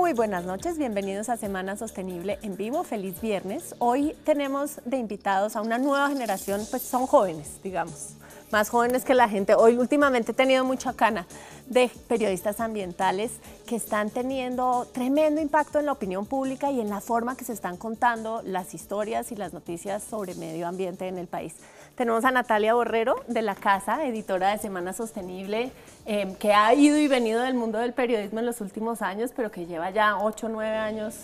Muy buenas noches, bienvenidos a Semana Sostenible en vivo, feliz viernes. Hoy tenemos de invitados a una nueva generación, pues son jóvenes, digamos, más jóvenes que la gente. Hoy últimamente he tenido mucha cana de periodistas ambientales que están teniendo tremendo impacto en la opinión pública y en la forma que se están contando las historias y las noticias sobre medio ambiente en el país. Tenemos a Natalia Borrero de La Casa, editora de Semana Sostenible, que ha ido y venido del mundo del periodismo en los últimos años, pero que lleva ya 8 o 9 años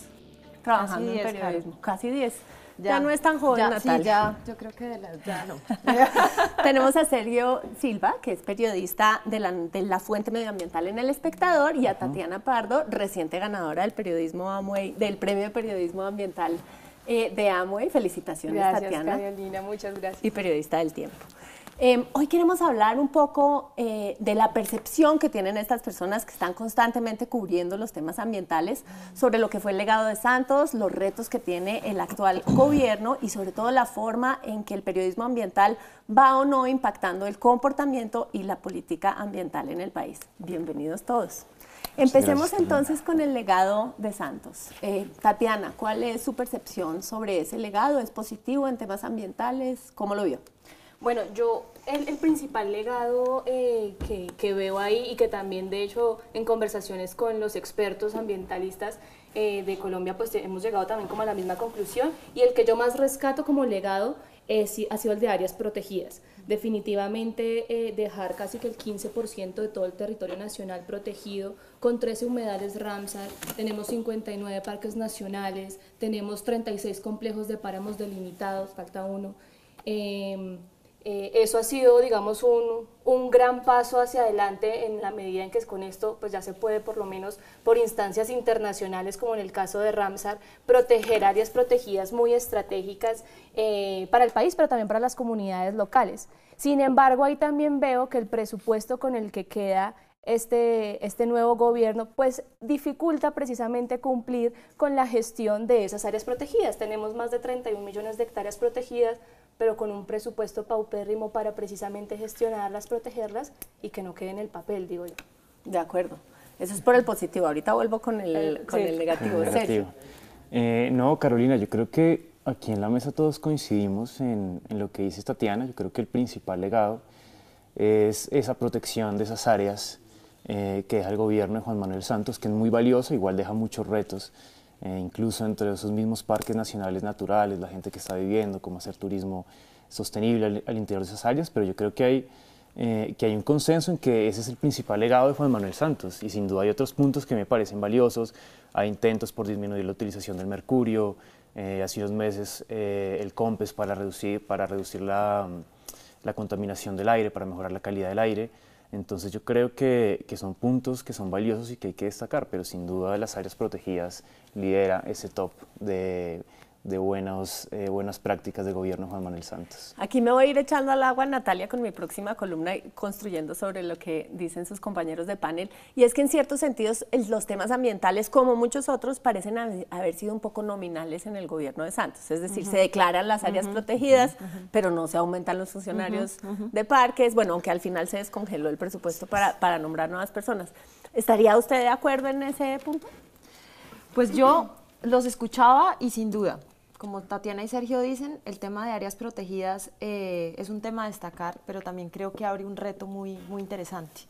trabajando en periodismo. Claro. Casi 10. Ya no es tan joven, Natalia. Sí, ya, yo creo que ya no. Tenemos a Sergio Silva, que es periodista de la Fuente Medioambiental en El Espectador, y a Tatiana Pardo, reciente ganadora del periodismo Amway, del Premio de Periodismo Ambiental de Amway. Felicitaciones, Tatiana. Gracias, Carolina, muchas gracias. Y periodista del Tiempo. Hoy queremos hablar un poco de la percepción que tienen estas personas que están constantemente cubriendo los temas ambientales sobre lo que fue el legado de Santos, los retos que tiene el actual gobierno y sobre todo la forma en que el periodismo ambiental va o no impactando el comportamiento y la política ambiental en el país. Bienvenidos todos. Empecemos entonces con el legado de Santos. Tatiana, ¿cuál es su percepción sobre ese legado? ¿Es positivo en temas ambientales? ¿Cómo lo vio? Bueno, yo el principal legado que veo ahí y que también de hecho en conversaciones con los expertos ambientalistas de Colombia pues hemos llegado también como a la misma conclusión, y el que yo más rescato como legado ha sido el de áreas protegidas. Definitivamente dejar casi que el 15% de todo el territorio nacional protegido, con 13 humedales Ramsar, tenemos 59 parques nacionales, tenemos 36 complejos de páramos delimitados, falta uno. Eso ha sido, digamos, un gran paso hacia adelante en la medida en que con esto pues ya se puede, por lo menos por instancias internacionales, como en el caso de Ramsar, proteger áreas protegidas muy estratégicas para el país, pero también para las comunidades locales. Sin embargo, ahí también veo que el presupuesto con el que queda este nuevo gobierno pues dificulta precisamente cumplir con la gestión de esas áreas protegidas. Tenemos más de 31 millones de hectáreas protegidas, pero con un presupuesto paupérrimo para precisamente gestionarlas, protegerlas y que no quede en el papel, digo yo. De acuerdo. Eso es por el positivo. Ahorita vuelvo con el negativo. Sergio. No, Carolina, yo creo que aquí en la mesa todos coincidimos en lo que dice Tatiana. Yo creo que el principal legado es esa protección de esas áreas que deja el gobierno de Juan Manuel Santos, que es muy valioso, igual deja muchos retos. Incluso entre esos mismos parques nacionales naturales, la gente que está viviendo, cómo hacer turismo sostenible al interior de esas áreas, pero yo creo que hay un consenso en que ese es el principal legado de Juan Manuel Santos, y sin duda hay otros puntos que me parecen valiosos. Hay intentos por disminuir la utilización del mercurio, hace unos meses el COMPES para reducir la contaminación del aire, para mejorar la calidad del aire. Entonces yo creo que son puntos que son valiosos y que hay que destacar, pero sin duda las áreas protegidas lidera ese top de buenas prácticas del gobierno de Juan Manuel Santos. Aquí me voy a ir echando al agua, Natalia, con mi próxima columna, construyendo sobre lo que dicen sus compañeros de panel, y es que en ciertos sentidos los temas ambientales, como muchos otros, parecen haber sido un poco nominales en el gobierno de Santos, es decir, se declaran las áreas protegidas, pero no se aumentan los funcionarios de parques, bueno, aunque al final se descongeló el presupuesto para nombrar nuevas personas. ¿Estaría usted de acuerdo en ese punto? Pues yo los escuchaba y sin duda, como Tatiana y Sergio dicen, el tema de áreas protegidas es un tema a destacar, pero también creo que abre un reto muy, muy interesante.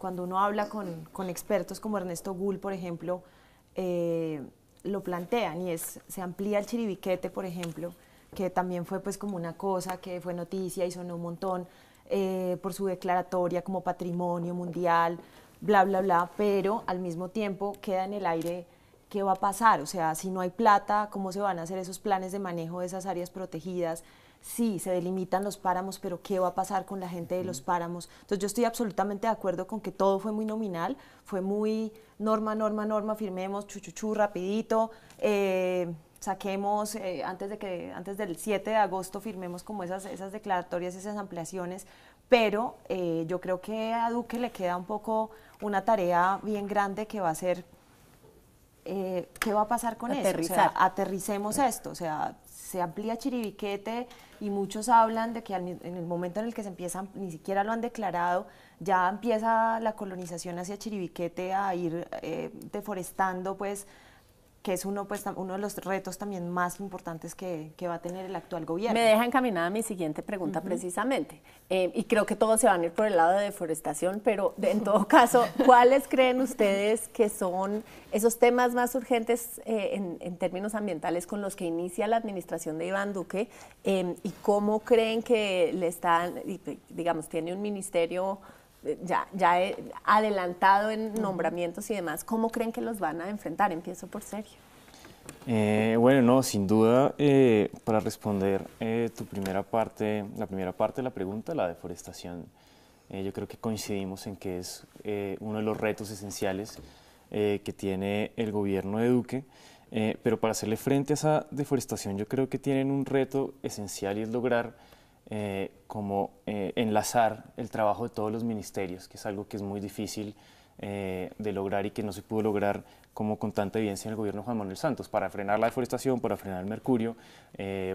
Cuando uno habla con expertos como Ernesto Gull, por ejemplo, lo plantean, y se amplía el Chiribiquete, por ejemplo, que también fue pues como una cosa que fue noticia y sonó un montón por su declaratoria como patrimonio mundial, bla, bla, bla, pero al mismo tiempo queda en el aire qué va a pasar, o sea, si no hay plata, cómo se van a hacer esos planes de manejo de esas áreas protegidas. Sí, se delimitan los páramos, pero ¿qué va a pasar con la gente de los páramos? Entonces yo estoy absolutamente de acuerdo con que todo fue muy nominal, fue muy norma, firmemos, chuchuchú, rapidito, saquemos, antes del 7 de agosto firmemos como esas declaratorias, esas ampliaciones, pero yo creo que a Duque le queda un poco una tarea bien grande que va a ser ¿qué va a pasar con eso? O sea, aterricemos esto, o sea, se amplía Chiribiquete y muchos hablan de que en el momento en el que se empiezan, ni siquiera lo han declarado, ya empieza la colonización hacia Chiribiquete a ir deforestando, pues, que es uno de los retos también más importantes que va a tener el actual gobierno. Me deja encaminada mi siguiente pregunta precisamente, y creo que todos se van a ir por el lado de deforestación, pero en todo caso, ¿cuáles creen ustedes que son esos temas más urgentes en términos ambientales con los que inicia la administración de Iván Duque, y cómo creen que le están, digamos, tiene un ministerio ya adelantado en nombramientos y demás, ¿cómo creen que los van a enfrentar? Empiezo por Sergio. Bueno, no, sin duda, para responder la primera parte de la pregunta, la deforestación, yo creo que coincidimos en que es uno de los retos esenciales que tiene el gobierno de Duque, pero para hacerle frente a esa deforestación yo creo que tienen un reto esencial y es lograr enlazar el trabajo de todos los ministerios, que es algo que es muy difícil de lograr y que no se pudo lograr como con tanta evidencia en el gobierno de Juan Manuel Santos, para frenar la deforestación, para frenar el mercurio,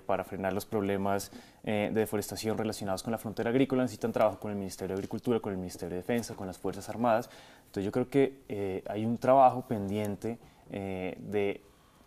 para frenar los problemas de deforestación relacionados con la frontera agrícola. Necesitan trabajo con el Ministerio de Agricultura, con el Ministerio de Defensa, con las Fuerzas Armadas. Entonces yo creo que hay un trabajo pendiente de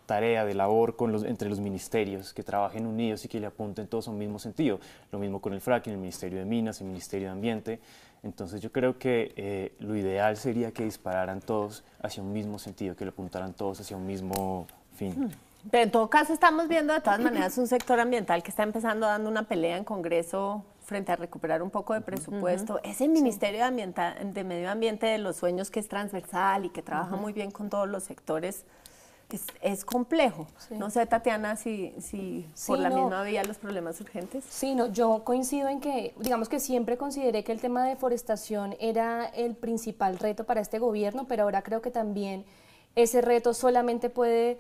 tarea, de labor entre los ministerios, que trabajen unidos y que le apunten todos a un mismo sentido. Lo mismo con el fracking, el Ministerio de Minas, el Ministerio de Ambiente. Entonces yo creo que lo ideal sería que dispararan todos hacia un mismo sentido, que le apuntaran todos hacia un mismo fin. Pero en todo caso estamos viendo de todas maneras un sector ambiental que está empezando dando una pelea en Congreso frente a recuperar un poco de presupuesto. Ese Ministerio de Medio Ambiente de los Sueños, que es transversal y que trabaja muy bien con todos los sectores, es complejo. Sí. No sé, Tatiana, si por la misma vía los problemas urgentes. Sí, no, yo coincido en que, digamos que siempre consideré que el tema de deforestación era el principal reto para este gobierno, pero ahora creo que también ese reto solamente puede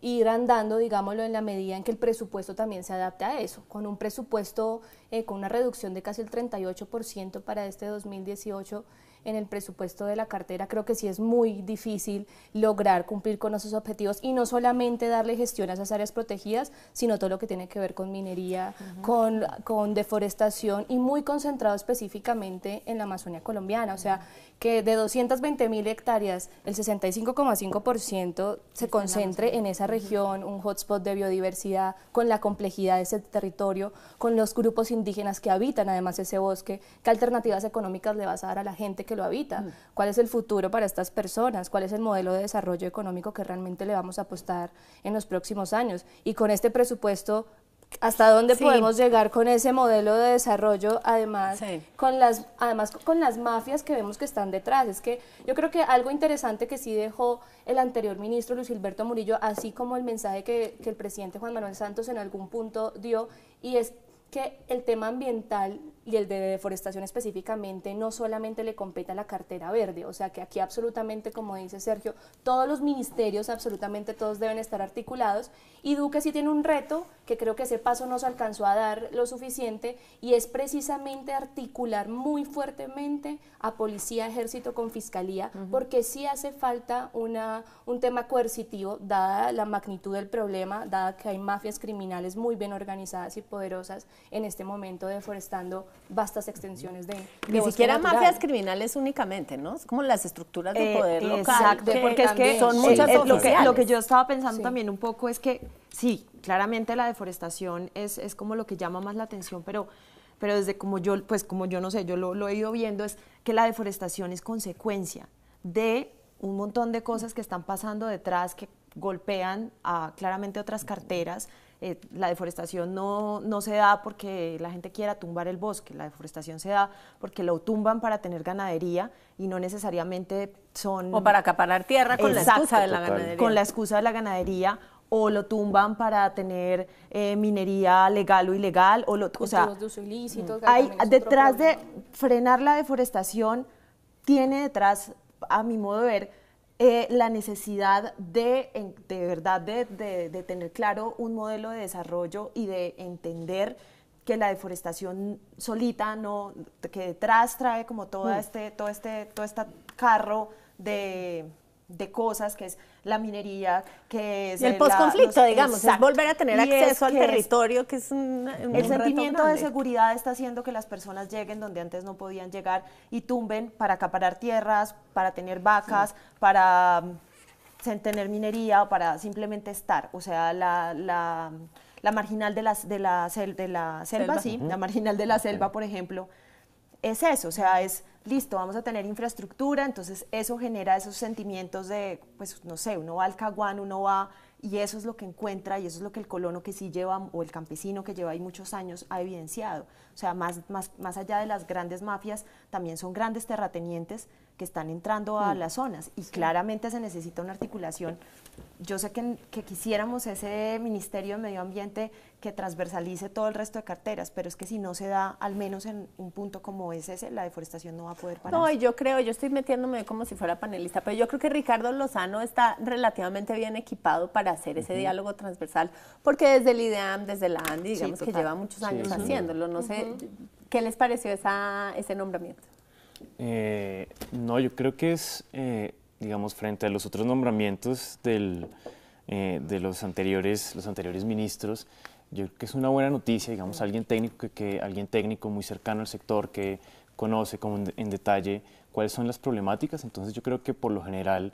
ir andando, digámoslo, en la medida en que el presupuesto también se adapte a eso. Con un presupuesto con una reducción de casi el 38% para este 2018, en el presupuesto de la cartera, creo que sí es muy difícil lograr cumplir con esos objetivos y no solamente darle gestión a esas áreas protegidas, sino todo lo que tiene que ver con minería, con deforestación y muy concentrado específicamente en la Amazonía colombiana. O sea, que de 220.000 hectáreas, el 65,5% se concentre en esa región, un hotspot de biodiversidad, con la complejidad de ese territorio, con los grupos indígenas que habitan además ese bosque. ¿Qué alternativas económicas le vas a dar a la gente que lo habita? ¿Cuál es el futuro para estas personas? ¿Cuál es el modelo de desarrollo económico que realmente le vamos a apostar en los próximos años? Y con este presupuesto, ¿hasta dónde podemos llegar con ese modelo de desarrollo? Además, con las mafias que vemos que están detrás. Es que yo creo que algo interesante que sí dejó el anterior ministro Luis Gilberto Murillo, así como el mensaje que el presidente Juan Manuel Santos en algún punto dio, y es que el tema ambiental y el de deforestación específicamente no solamente le compete a la cartera verde, o sea que aquí absolutamente, como dice Sergio, todos los ministerios, absolutamente todos deben estar articulados, y Duque sí tiene un reto que creo que ese paso no se alcanzó a dar lo suficiente, y es precisamente articular muy fuertemente a policía, ejército con fiscalía, porque sí hace falta un tema coercitivo, dada la magnitud del problema, dada que hay mafias criminales muy bien organizadas y poderosas en este momento deforestando vastas extensiones de Ni siquiera natural. Mafias criminales únicamente, ¿no? Es como las estructuras de poder local. Exacto, porque es que son muchas lo que yo estaba pensando también un poco es que, sí, claramente la deforestación es como lo que llama más la atención, pero desde como yo no sé, yo lo he ido viendo, es que la deforestación es consecuencia de un montón de cosas que están pasando detrás, que golpean a claramente otras carteras. La deforestación no se da porque la gente quiera tumbar el bosque, la deforestación se da porque lo tumban para tener ganadería y no necesariamente son... O para acaparar tierra con la excusa de la ganadería. Con la excusa de la ganadería, o lo tumban para tener minería legal o ilegal, o sea, de uso ilícito, hay detrás de frenar la deforestación, tiene detrás, a mi modo de ver, la necesidad de verdad de tener claro un modelo de desarrollo y de entender que la deforestación solita que detrás trae como todo este carro de cosas, que es la minería, que es y el posconflicto, digamos, es exacto. volver a tener Y acceso al que territorio, que es el sentimiento de seguridad está haciendo que las personas lleguen donde antes no podían llegar y tumben para acaparar tierras, para tener vacas, para tener minería o para simplemente estar. O sea, la marginal de la selva, sí, la marginal de la selva, por ejemplo, es eso, o sea, es listo, vamos a tener infraestructura, entonces eso genera esos sentimientos de, pues, no sé, uno va al Caguán, uno va, y eso es lo que encuentra, y eso es lo que el colono que sí lleva, o el campesino que lleva ahí muchos años, ha evidenciado. O sea, más allá de las grandes mafias, también son grandes terratenientes que están entrando a las zonas, y claramente se necesita una articulación. Yo sé que quisiéramos ese Ministerio de Medio Ambiente que transversalice todo el resto de carteras, pero es que si no se da, al menos en un punto como es ese, la deforestación no va a poder parar. No, y yo estoy metiéndome como si fuera panelista, pero yo creo que Ricardo Lozano está relativamente bien equipado para hacer ese diálogo transversal, porque desde el IDEAM, desde la ANDI, digamos que lleva muchos años haciéndolo. No sé, ¿qué les pareció ese nombramiento? No, yo creo que es, digamos, frente a los otros nombramientos de los anteriores ministros, yo creo que es una buena noticia, digamos, alguien técnico muy cercano al sector que conoce como en detalle cuáles son las problemáticas. Entonces yo creo que por lo general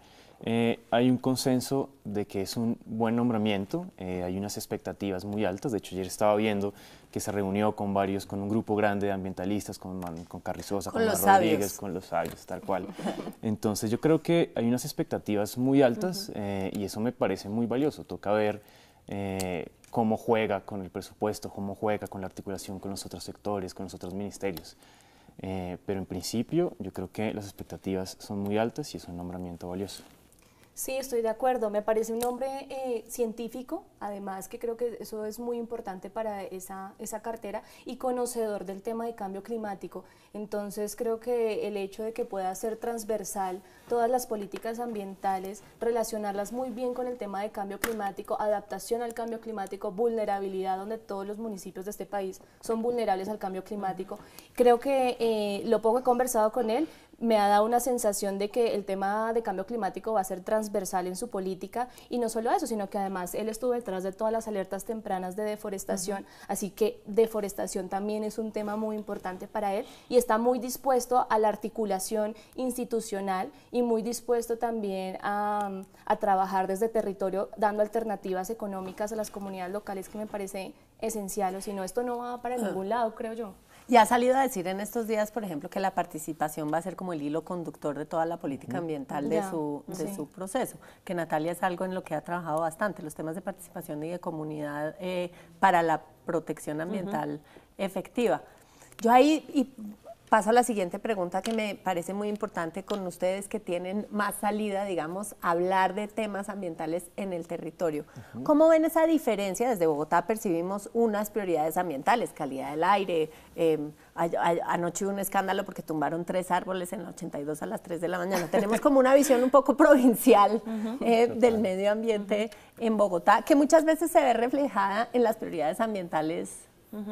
hay un consenso de que es un buen nombramiento, hay unas expectativas muy altas. De hecho, ayer estaba viendo que se reunió con un grupo grande de ambientalistas, con Carrizosa, con los Rodríguez, sabios. con los sabios, tal cual. Entonces yo creo que hay unas expectativas muy altas y eso me parece muy valioso. Toca ver cómo juega con el presupuesto, cómo juega con la articulación con los otros sectores, con los otros ministerios. Pero en principio yo creo que las expectativas son muy altas y es un nombramiento valioso. Sí, estoy de acuerdo. Me parece un hombre científico, además que creo que eso es muy importante para esa cartera, y conocedor del tema de cambio climático. Entonces creo que el hecho de que pueda ser transversal todas las políticas ambientales, relacionarlas muy bien con el tema de cambio climático, adaptación al cambio climático, vulnerabilidad, donde todos los municipios de este país son vulnerables al cambio climático. Creo que lo poco que he conversado con él me ha dado una sensación de que el tema de cambio climático va a ser transversal en su política, y no solo eso, sino que además él estuvo detrás de todas las alertas tempranas de deforestación, así que deforestación también es un tema muy importante para él, y está muy dispuesto a la articulación institucional y muy dispuesto también a trabajar desde territorio, dando alternativas económicas a las comunidades locales, que me parece esencial, o si no, esto no va para ningún lado, creo yo. Y ha salido a decir en estos días, por ejemplo, que la participación va a ser como el hilo conductor de toda la política ambiental de su proceso, que Natalia es algo en lo que ha trabajado bastante, los temas de participación y de comunidad para la protección ambiental efectiva. Yo ahí paso a la siguiente pregunta, que me parece muy importante con ustedes que tienen más salida, digamos, a hablar de temas ambientales en el territorio. ¿Cómo ven esa diferencia? Desde Bogotá percibimos unas prioridades ambientales, calidad del aire. Anoche hubo un escándalo porque tumbaron 3 árboles en la 82 a las 3 de la mañana. Tenemos como una visión un poco provincial del medio ambiente en Bogotá, que muchas veces se ve reflejada en las prioridades ambientales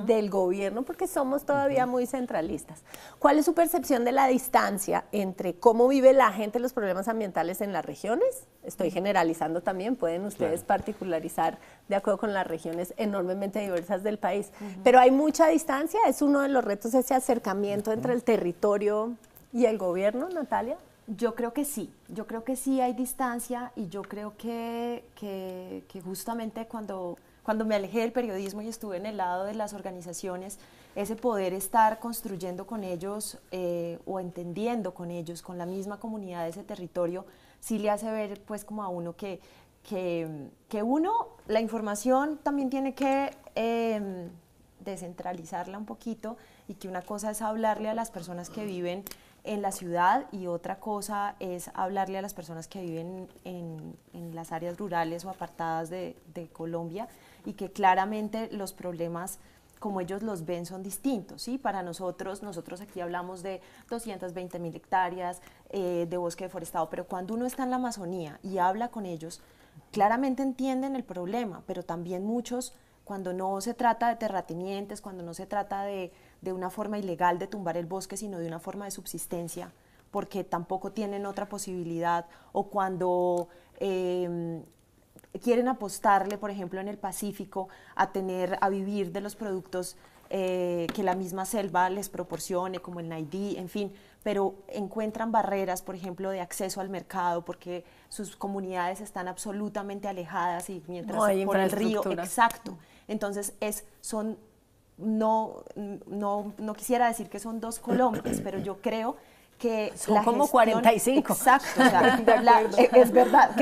del gobierno, porque somos todavía muy centralistas. ¿Cuál es su percepción de la distancia entre cómo vive la gente los problemas ambientales en las regiones? Estoy generalizando también, pueden ustedes particularizar de acuerdo con las regiones enormemente diversas del país, pero hay mucha distancia. ¿Es uno de los retos ese acercamiento entre el territorio y el gobierno, Natalia? Yo creo que sí hay distancia, y yo creo que justamente cuando me alejé del periodismo y estuve en el lado de las organizaciones, ese poder estar construyendo con ellos o entendiendo con ellos, con la misma comunidad de ese territorio, sí le hace ver pues como a uno que uno, la información también tiene que descentralizarla un poquito, y que una cosa es hablarle a las personas que viven en la ciudad y otra cosa es hablarle a las personas que viven en las áreas rurales o apartadas de Colombia, y que claramente los problemas como ellos los ven son distintos, ¿sí? Para nosotros aquí hablamos de 220.000 hectáreas de bosque deforestado, pero cuando uno está en la Amazonía y habla con ellos, claramente entienden el problema, pero también muchos, cuando no se trata de terratenientes, cuando no se trata de una forma ilegal de tumbar el bosque, sino de una forma de subsistencia, porque tampoco tienen otra posibilidad, o cuando quieren apostarle, por ejemplo, en el Pacífico, a vivir de los productos que la misma selva les proporcione, como el naidí, en fin, pero encuentran barreras, por ejemplo, de acceso al mercado, porque sus comunidades están absolutamente alejadas y mientras por el río, exacto. Entonces no quisiera decir que son dos Colombias, pero yo creo que son como 45. Exacto, o sea, es verdad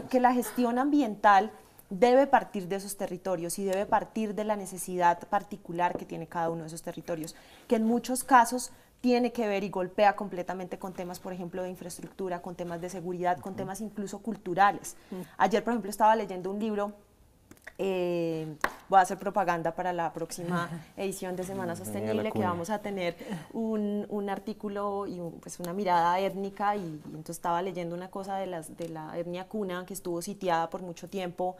que la gestión ambiental debe partir de esos territorios y debe partir de la necesidad particular que tiene cada uno de esos territorios, que en muchos casos tiene que ver y golpea completamente con temas, por ejemplo, de infraestructura, con temas de seguridad, con temas incluso culturales. Ayer, por ejemplo, estaba leyendo un libro. Voy a hacer propaganda para la próxima edición de Semana Sostenible, que vamos a tener un artículo y pues una mirada étnica, y entonces estaba leyendo una cosa de la etnia Kuna, que estuvo sitiada por mucho tiempo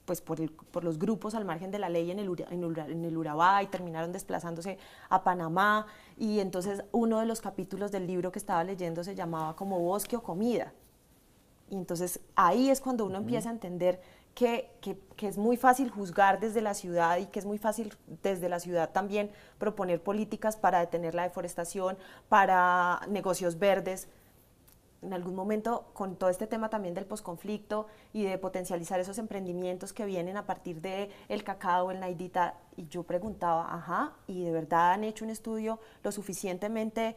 pues por los grupos al margen de la ley en el Urabá, y terminaron desplazándose a Panamá, y entonces uno de los capítulos del libro que estaba leyendo se llamaba como Bosque o Comida, y entonces ahí es cuando uno empieza a entender que es muy fácil juzgar desde la ciudad, y que es muy fácil desde la ciudad también proponer políticas para detener la deforestación, para negocios verdes. En algún momento, con todo este tema también del posconflicto y de potencializar esos emprendimientos que vienen a partir del cacao, el naidita, y yo preguntaba, ajá, ¿y de verdad han hecho un estudio lo suficientemente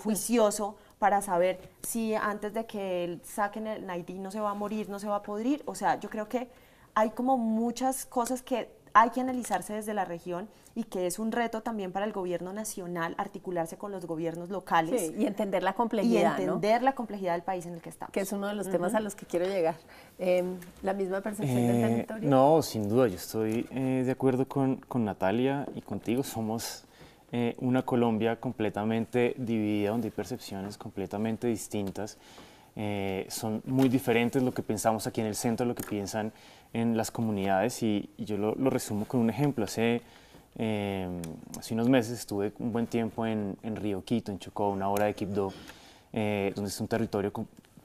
juicioso para saber si antes de que saquen el naidí no se va a morir, no se va a podrir? O sea, yo creo que hay como muchas cosas que hay que analizarse desde la región, y que es un reto también para el gobierno nacional articularse con los gobiernos locales. Sí, y entender la complejidad, la complejidad del país en el que estamos. Que es uno de los temas a los que quiero llegar. ¿La misma percepción del territorio? No, sin duda, yo estoy de acuerdo con Natalia y contigo. Somos una Colombia completamente dividida, donde hay percepciones completamente distintas. Son muy diferentes lo que pensamos aquí en el centro, lo que piensan en las comunidades, y yo lo resumo con un ejemplo. Hace unos meses estuve un buen tiempo en Río Quito, en Chocó, una hora de Quibdó, donde es un territorio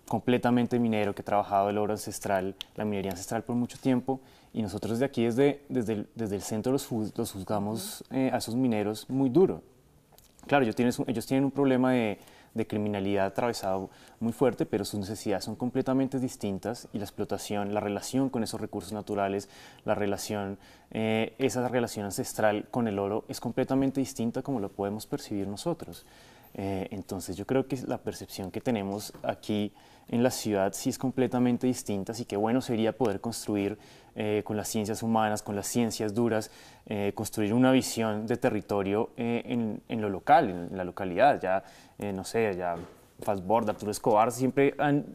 completamente minero, que ha trabajado el oro ancestral, la minería ancestral por mucho tiempo, y nosotros desde aquí, desde el centro, los juzgamos a esos mineros muy duro. Claro, ellos tienen un problema de criminalidad atravesado muy fuerte, pero sus necesidades son completamente distintas, y la explotación, la relación con esos recursos naturales, esa relación ancestral con el oro es completamente distinta como lo podemos percibir nosotros. Entonces yo creo que la percepción que tenemos aquí en la ciudad sí es completamente distinta, así que bueno sería poder construir con las ciencias humanas, con las ciencias duras, construir una visión de territorio en lo local, en la localidad. Ya, no sé, ya Fastboard, Arturo Escobar siempre han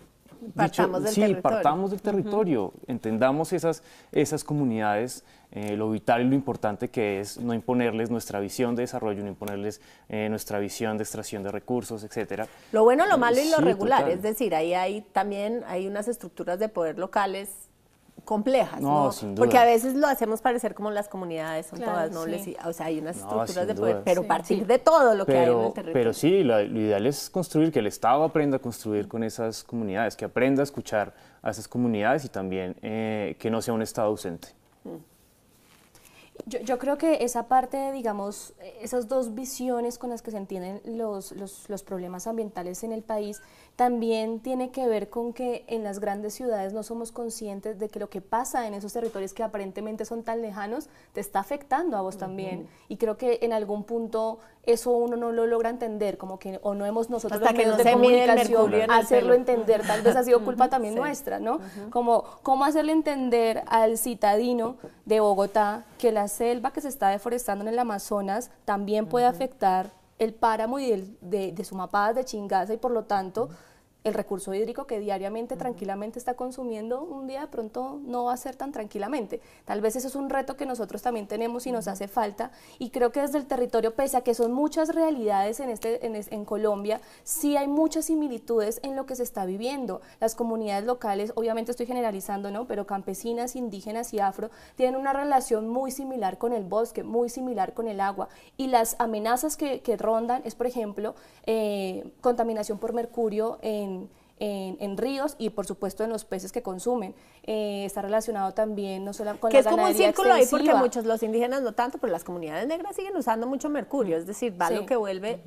partamos del territorio. Partamos del territorio, entendamos esas comunidades, lo vital y lo importante que es no imponerles nuestra visión de desarrollo, no imponerles nuestra visión de extracción de recursos, etcétera. Lo bueno, lo malo y lo Sí, regular, total. es decir, ahí también hay unas estructuras de poder locales complejas, ¿no? Sin duda. Porque a veces lo hacemos parecer como las comunidades son Claro, todas nobles, sí. o sea, hay unas No, estructuras sin de poder, duda. pero Sí, partir sí. de todo lo que hay en el territorio. Pero sí, lo ideal es construir, que el Estado aprenda a construir con esas comunidades, que aprenda a escuchar a esas comunidades, y también que no sea un Estado ausente. Yo creo que esa parte, digamos, esas dos visiones con las que se entienden los problemas ambientales en el país, también tiene que ver con que en las grandes ciudades no somos conscientes de que lo que pasa en esos territorios que aparentemente son tan lejanos, te está afectando a vos también. Y creo que en algún punto eso uno no lo logra entender, como que o no hemos nosotros Hasta los que medios no de se mide el comunicación mercurio en el hacerlo pelo. entender. Tal vez ha sido culpa también nuestra, ¿no? Como cómo hacerle entender al citadino de Bogotá que la selva que se está deforestando en el Amazonas también puede afectar el páramo y de Sumapadas, de Chingaza, y por lo tanto el recurso hídrico que diariamente tranquilamente está consumiendo, un día de pronto no va a ser tan tranquilamente. Tal vez eso es un reto que nosotros también tenemos y nos hace falta, y creo que desde el territorio, pese a que son muchas realidades en Colombia, sí hay muchas similitudes en lo que se está viviendo. Las comunidades locales, obviamente estoy generalizando, ¿no?, pero campesinas, indígenas y afro tienen una relación muy similar con el bosque, muy similar con el agua, y las amenazas que rondan es, por ejemplo, contaminación por mercurio en ríos y por supuesto en los peces que consumen. Está relacionado también no solo con que la es como un círculo ahí, porque extensiva. muchos, los indígenas no tanto, pero las comunidades negras siguen usando mucho mercurio, es decir, va Sí. lo que vuelve.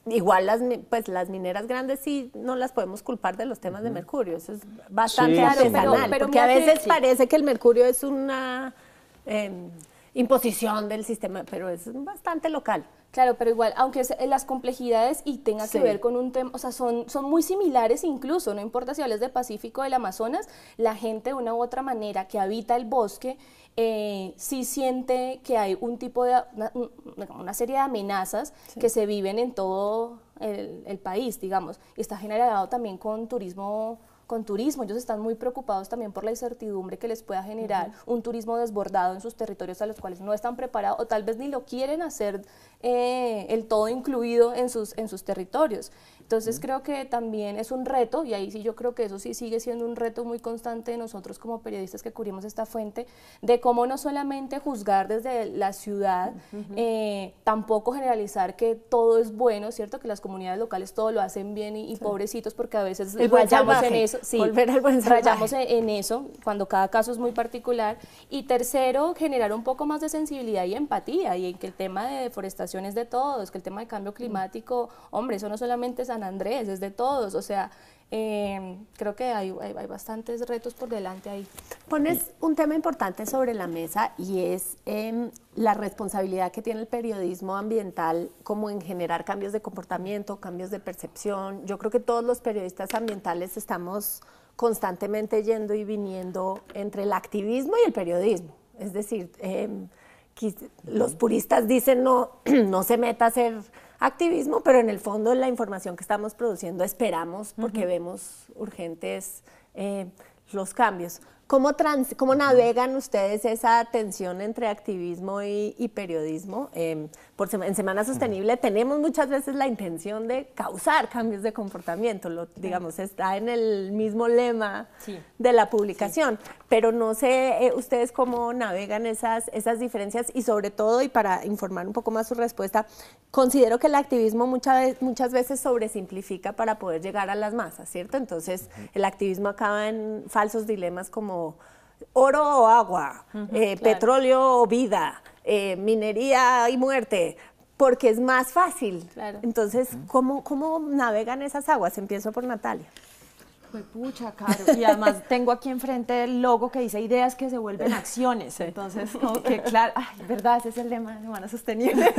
Igual las mineras grandes sí no las podemos culpar de los temas de mercurio, eso es bastante Sí, claro, artesanal, pero porque a mira que- veces sí. parece que el mercurio es una imposición del sistema, pero es bastante local. Claro, pero igual, aunque las complejidades y tenga que Sí. ver con un tema, o sea, son muy similares incluso, no importa si hables de Pacífico o del Amazonas, la gente de una u otra manera que habita el bosque sí siente que hay un tipo de, una serie de amenazas que se viven en todo el país, digamos, y está generado también con turismo. Ellos están muy preocupados también por la incertidumbre que les pueda generar un turismo desbordado en sus territorios a los cuales no están preparados o tal vez ni lo quieren hacer el todo incluido en sus territorios. Entonces creo que también es un reto, y ahí sí yo creo que eso sí sigue siendo un reto muy constante de nosotros como periodistas que cubrimos esta fuente, de cómo no solamente juzgar desde la ciudad, tampoco generalizar que todo es bueno, ¿cierto? Que las comunidades locales todo lo hacen bien y pobrecitos, porque a veces El buen rayamos en salvaje, eso. Sí, volver al buen salvaje. rayamos en eso, cuando cada caso es muy particular. Y tercero, generar un poco más de sensibilidad y empatía, y en que el tema de deforestación es de todos, que el tema de cambio climático, hombre, eso no solamente es San Andrés, es de todos, o sea, creo que hay bastantes retos por delante ahí. Pones un tema importante sobre la mesa y es la responsabilidad que tiene el periodismo ambiental como en generar cambios de comportamiento, cambios de percepción. Yo creo que todos los periodistas ambientales estamos constantemente yendo y viniendo entre el activismo y el periodismo. Es decir, los puristas dicen no se meta a hacer activismo, pero en el fondo la información que estamos produciendo esperamos porque vemos urgentes los cambios. ¿Cómo navegan ustedes esa tensión entre activismo y periodismo? En Semana Sostenible tenemos muchas veces la intención de causar cambios de comportamiento, digamos, está en el mismo lema de la publicación, pero no sé ustedes cómo navegan esas diferencias y sobre todo, y para informar un poco más su respuesta, considero que el activismo muchas veces sobresimplifica para poder llegar a las masas, ¿cierto? Entonces, el activismo acaba en falsos dilemas como oro o agua, petróleo o vida, minería y muerte, porque es más fácil. Claro. Entonces, ¿cómo navegan esas aguas? Empiezo por Natalia. Pues pucha, Caro. Y además tengo aquí enfrente el logo que dice ideas que se vuelven acciones. Entonces, como que claro, ay, verdad, ese es el lema de Semana Sostenible.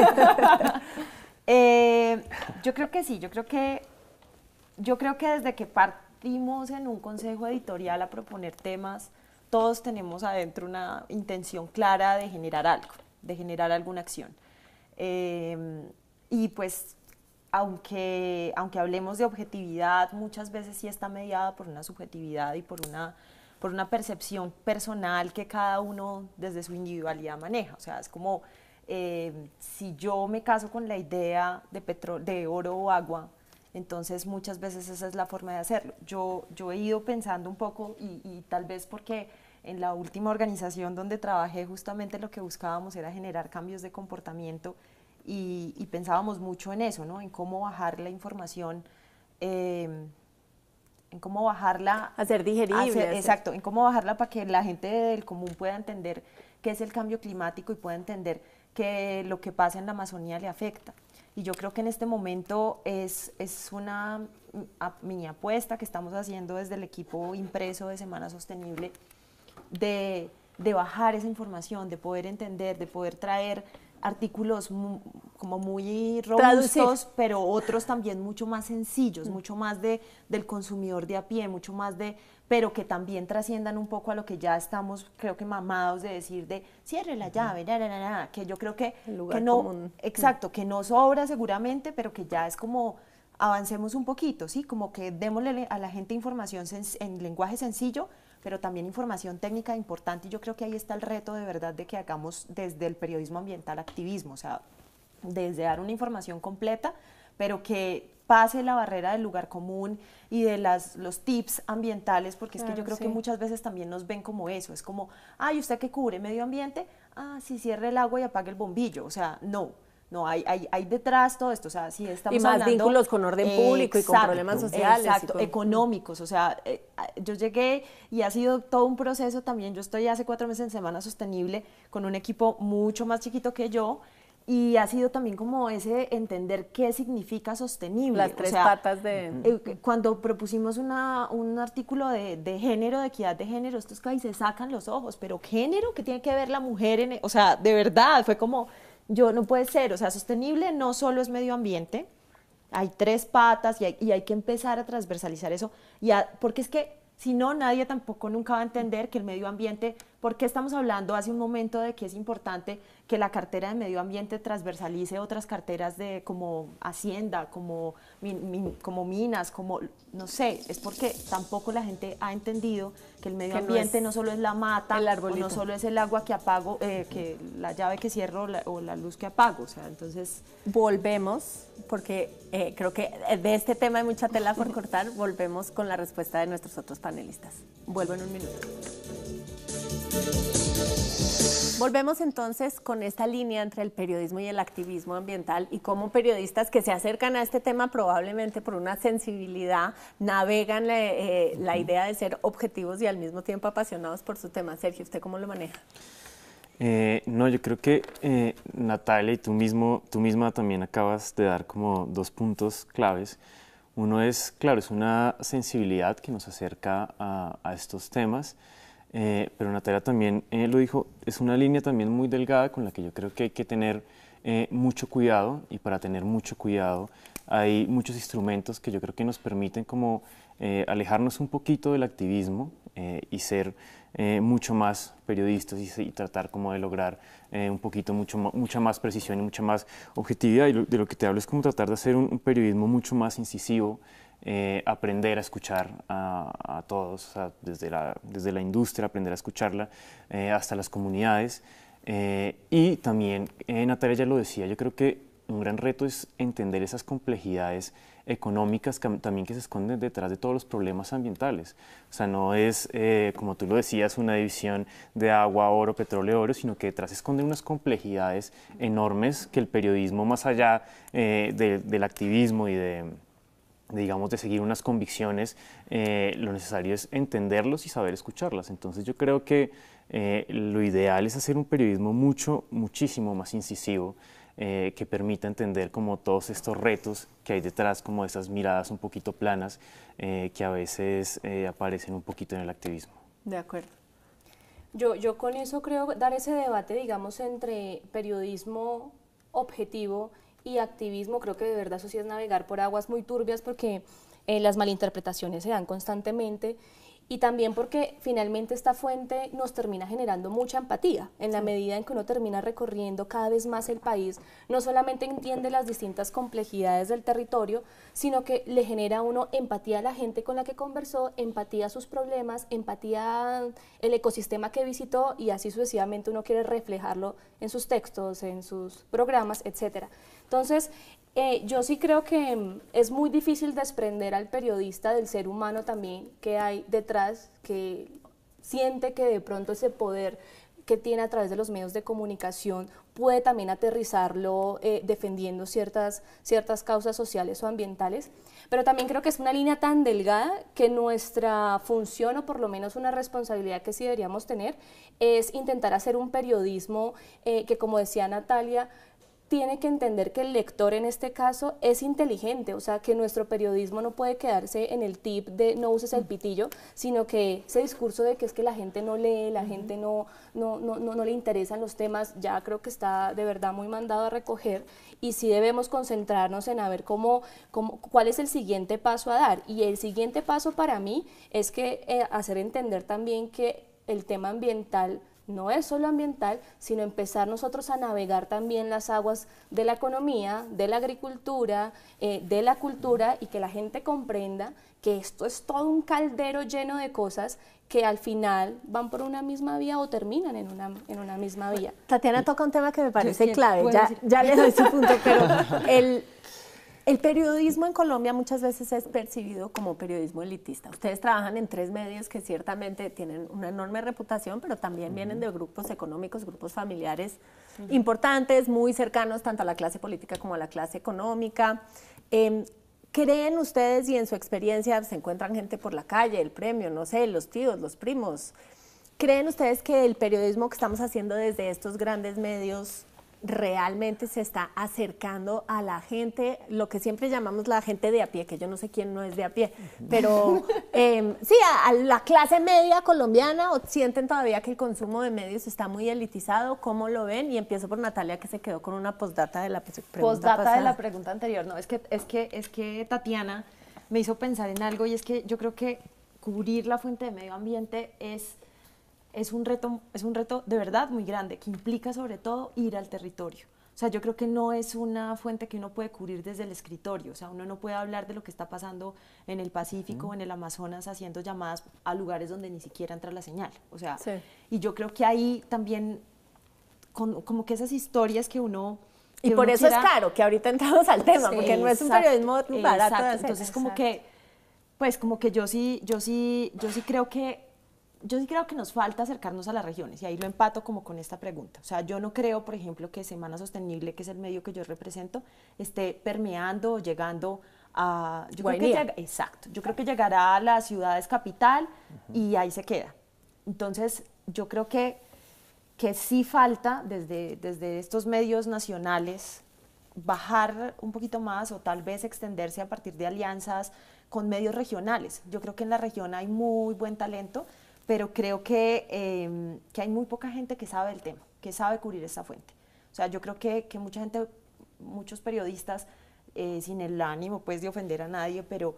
Yo creo que sí, yo creo que desde que partimos en un consejo editorial a proponer temas, todos tenemos adentro una intención clara de generar algo, de generar alguna acción. Y pues, aunque hablemos de objetividad, muchas veces sí está mediada por una subjetividad y por una percepción personal que cada uno desde su individualidad maneja. O sea, es como si yo me caso con la idea de oro o agua, entonces muchas veces esa es la forma de hacerlo. Yo he ido pensando un poco y tal vez porque en la última organización donde trabajé justamente lo que buscábamos era generar cambios de comportamiento y pensábamos mucho en eso, ¿no? En cómo bajar la información, en cómo bajarla... Hacer digerible. Exacto, en cómo bajarla para que la gente del común pueda entender qué es el cambio climático y pueda entender que lo que pasa en la Amazonía le afecta. Y yo creo que en este momento es una mini apuesta que estamos haciendo desde el equipo impreso de Semana Sostenible de bajar esa información, de poder entender, de poder traer artículos como muy robustos, pero otros también mucho más sencillos, mucho más del consumidor de a pie, mucho más pero que también trasciendan un poco a lo que ya estamos, creo que mamados de decir de cierre la llave, que yo creo que no, exacto, que no sobra seguramente, pero que ya es como avancemos un poquito, ¿sí? Como que démosle a la gente información en lenguaje sencillo, pero también información técnica importante, y yo creo que ahí está el reto de verdad de que hagamos desde el periodismo ambiental activismo, o sea, desde dar una información completa, pero que pase la barrera del lugar común y de los tips ambientales, porque es que yo creo que muchas veces también nos ven como eso, es como, ay, ¿usted qué cubre? ¿Medio ambiente? Ah, sí, cierre el agua y apague el bombillo, o sea, no, hay detrás todo esto, o sea, si estamos hablando... Y más vínculos con orden público y con problemas sociales. Exacto, económicos, o sea, yo llegué y ha sido todo un proceso también, yo estoy hace 4 meses en Semana Sostenible con un equipo mucho más chiquito que yo, y ha sido también como ese entender qué significa sostenible. Las 3 patas de... Cuando propusimos un artículo de género, de equidad de género, estos que ahí se sacan los ojos, pero ¿género? ¿Qué tiene que ver la mujer? O sea, de verdad, fue como, no puede ser, o sea, sostenible no solo es medio ambiente, hay 3 patas y hay que empezar a transversalizar eso, porque es que si no, nadie tampoco nunca va a entender que el medio ambiente, porque estamos hablando hace un momento de que es importante que la cartera de medio ambiente transversalice otras carteras de como hacienda, como minas, como, no sé, es porque tampoco la gente ha entendido que el medio ambiente no solo es la mata, o no solo es el agua que apago, que la llave que cierro o la luz que apago, o sea, entonces... Volvemos, porque creo que de este tema hay mucha tela por cortar, volvemos con la respuesta de nuestros otros panelistas. Vuelvo en un minuto. Volvemos entonces con esta línea entre el periodismo y el activismo ambiental y cómo periodistas que se acercan a este tema probablemente por una sensibilidad navegan la idea de ser objetivos y al mismo tiempo apasionados por su tema. Sergio, ¿usted cómo lo maneja? No, yo creo que Natalia y tú misma también acabas de dar como 2 puntos claves. Uno es, claro, es una sensibilidad que nos acerca a estos temas. Pero Natalia también lo dijo, es una línea también muy delgada con la que yo creo que hay que tener mucho cuidado, y para tener mucho cuidado hay muchos instrumentos que yo creo que nos permiten como alejarnos un poquito del activismo y ser mucho más periodistas y tratar como de lograr un poquito mucha más precisión y mucha más objetividad, y de lo que te hablo es como tratar de hacer un periodismo mucho más incisivo, aprender a escuchar a todos, o sea, desde la industria, aprender a escucharla hasta las comunidades. Y también, Natalia ya lo decía, yo creo que un gran reto es entender esas complejidades económicas también que se esconden detrás de todos los problemas ambientales. O sea, no es, como tú lo decías, una división de agua, oro, petróleo, oro, sino que detrás se esconden unas complejidades enormes que el periodismo, más allá del activismo y digamos, de seguir unas convicciones, lo necesario es entenderlos y saber escucharlas. Entonces yo creo que lo ideal es hacer un periodismo muchísimo más incisivo, que permita entender como todos estos retos que hay detrás, como esas miradas un poquito planas que a veces aparecen un poquito en el activismo. De acuerdo. Yo con eso creo dar ese debate, digamos, entre periodismo objetivo y activismo, creo que de verdad eso sí es navegar por aguas muy turbias, porque las malinterpretaciones se dan constantemente, y también porque finalmente esta fuente nos termina generando mucha empatía, en la medida en que uno termina recorriendo cada vez más el país, no solamente entiende las distintas complejidades del territorio, sino que le genera a uno empatía a la gente con la que conversó, empatía a sus problemas, empatía al ecosistema que visitó, y así sucesivamente uno quiere reflejarlo en sus textos, en sus programas, etcétera. Entonces, yo sí creo que es muy difícil desprender al periodista del ser humano también que hay detrás, que siente que de pronto ese poder que tiene a través de los medios de comunicación puede también aterrizarlo defendiendo ciertas causas sociales o ambientales, pero también creo que es una línea tan delgada que nuestra función, o por lo menos una responsabilidad que sí deberíamos tener, es intentar hacer un periodismo que, como decía Natalia, tiene que entender que el lector en este caso es inteligente, o sea, que nuestro periodismo no puede quedarse en el tip de no uses el pitillo, sino que ese discurso de que es que la gente no lee, la gente no le interesan los temas, ya creo que está de verdad muy mandado a recoger, y sí debemos concentrarnos en a ver cuál es el siguiente paso a dar. Y el siguiente paso para mí es que hacer entender también que el tema ambiental no es solo ambiental, sino empezar nosotros a navegar también las aguas de la economía, de la agricultura, de la cultura, y que la gente comprenda que esto es todo un caldero lleno de cosas que al final van por una misma vía o terminan en una misma vía. Tatiana toca un tema que me parece clave, ya le doy su punto, pero el periodismo en Colombia muchas veces es percibido como periodismo elitista. Ustedes trabajan en 3 medios que ciertamente tienen una enorme reputación, pero también vienen de grupos económicos, grupos familiares importantes, muy cercanos tanto a la clase política como a la clase económica. ¿Creen ustedes, y en su experiencia se encuentran gente por la calle, el premio, no sé, los tíos, los primos, ¿creen ustedes que el periodismo que estamos haciendo desde estos grandes medios realmente se está acercando a la gente, lo que siempre llamamos la gente de a pie, que yo no sé quién no es de a pie, pero sí, a la clase media colombiana, o sienten todavía que el consumo de medios está muy elitizado? ¿Cómo lo ven? Y empiezo por Natalia, que se quedó con una postdata de la pregunta Postdata de la pasada. pregunta anterior. No, es que Tatiana me hizo pensar en algo, y es que yo creo que cubrir la fuente de medio ambiente es un reto de verdad muy grande, que implica sobre todo ir al territorio. O sea, yo creo que no es una fuente que uno puede cubrir desde el escritorio. O sea, uno no puede hablar de lo que está pasando en el Pacífico o en el Amazonas haciendo llamadas a lugares donde ni siquiera entra la señal. O sea, sí. Y yo creo que ahí también, como que esas historias que uno... Y por eso es caro, que ahorita entramos al tema, porque no es un periodismo barato de hacer. Entonces, como que yo sí creo que nos falta acercarnos a las regiones, y ahí lo empato como con esta pregunta. O sea, yo no creo, por ejemplo, que Semana Sostenible, que es el medio que yo represento, esté permeando o llegando a... Exacto. Yo creo que llegará a las ciudades capital y ahí se queda. Entonces, yo creo que sí falta desde estos medios nacionales bajar un poquito más, o tal vez extenderse a partir de alianzas con medios regionales. Yo creo que en la región hay muy buen talento, pero creo que hay muy poca gente que sabe el tema, que sabe cubrir esta fuente. O sea, yo creo que mucha gente, muchos periodistas, sin el ánimo pues de ofender a nadie, pero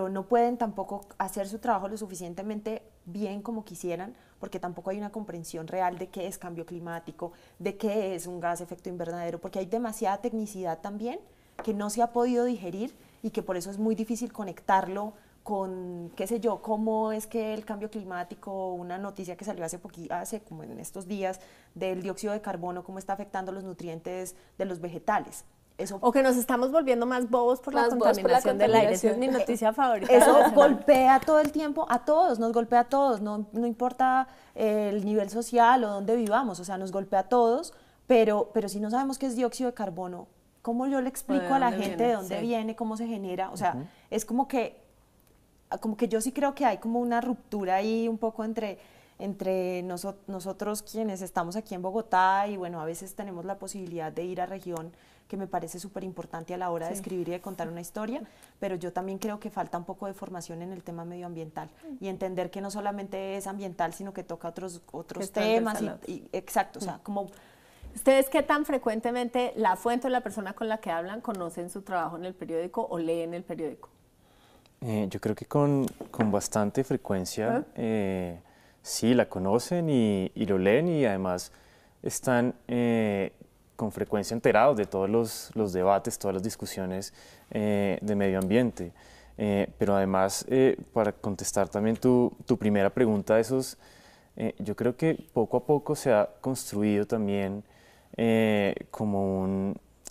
no pueden tampoco hacer su trabajo lo suficientemente bien como quisieran, porque tampoco hay una comprensión real de qué es cambio climático, de qué es un gas efecto invernadero, porque hay demasiada tecnicidad también que no se ha podido digerir, y que por eso es muy difícil conectarlo con, qué sé yo, cómo es que el cambio climático, una noticia que salió hace como en estos días, del dióxido de carbono, cómo está afectando los nutrientes de los vegetales. Eso, o que nos estamos volviendo más bobos por la contaminación del aire. Esa es mi noticia favorita. Eso golpea todo el tiempo a todos, nos golpea a todos, no importa el nivel social o dónde vivamos, o sea, nos golpea a todos, pero si no sabemos qué es dióxido de carbono, ¿cómo yo le explico a la gente de dónde viene, cómo se genera? O sea, es como que yo sí creo que hay como una ruptura ahí un poco entre nosotros quienes estamos aquí en Bogotá, y bueno, a veces tenemos la posibilidad de ir a región, que me parece súper importante a la hora de escribir y de contar una historia, pero yo también creo que falta un poco de formación en el tema medioambiental, y entender que no solamente es ambiental, sino que toca otros temas. Exacto, o sea, como... ¿Ustedes qué tan frecuentemente la fuente o la persona con la que hablan conocen su trabajo en el periódico o leen el periódico? Yo creo que con bastante frecuencia sí la conocen y lo leen, y además están con frecuencia enterados de todos los debates, todas las discusiones de medio ambiente. Pero además, para contestar también tu primera pregunta, yo creo que poco a poco se ha construido también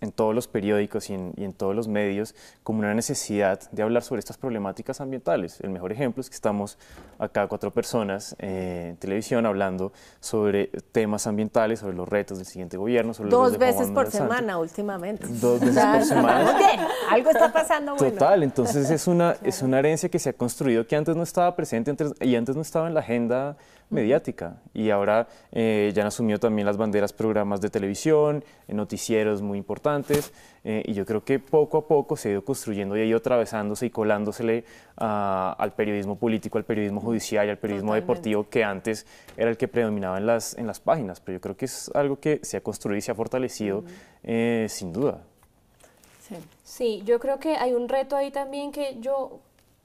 en todos los periódicos y en todos los medios, como una necesidad de hablar sobre estas problemáticas ambientales. El mejor ejemplo es que estamos acá 4 personas en televisión hablando sobre temas ambientales, sobre los retos del siguiente gobierno. Sobre 2 veces por semana últimamente. 2 veces por semana. Muy bien, algo está pasando bueno. Total, entonces es una herencia que se ha construido, que antes no estaba presente y antes no estaba en la agenda mediática, y ahora ya han asumido también las banderas, programas de televisión, noticieros muy importantes, y yo creo que poco a poco se ha ido construyendo y ha ido atravesándose y colándosele al periodismo político, al periodismo judicial y al periodismo deportivo, que antes era el que predominaba en las páginas, pero yo creo que es algo que se ha construido y se ha fortalecido sin duda. Sí, yo creo que hay un reto ahí también que yo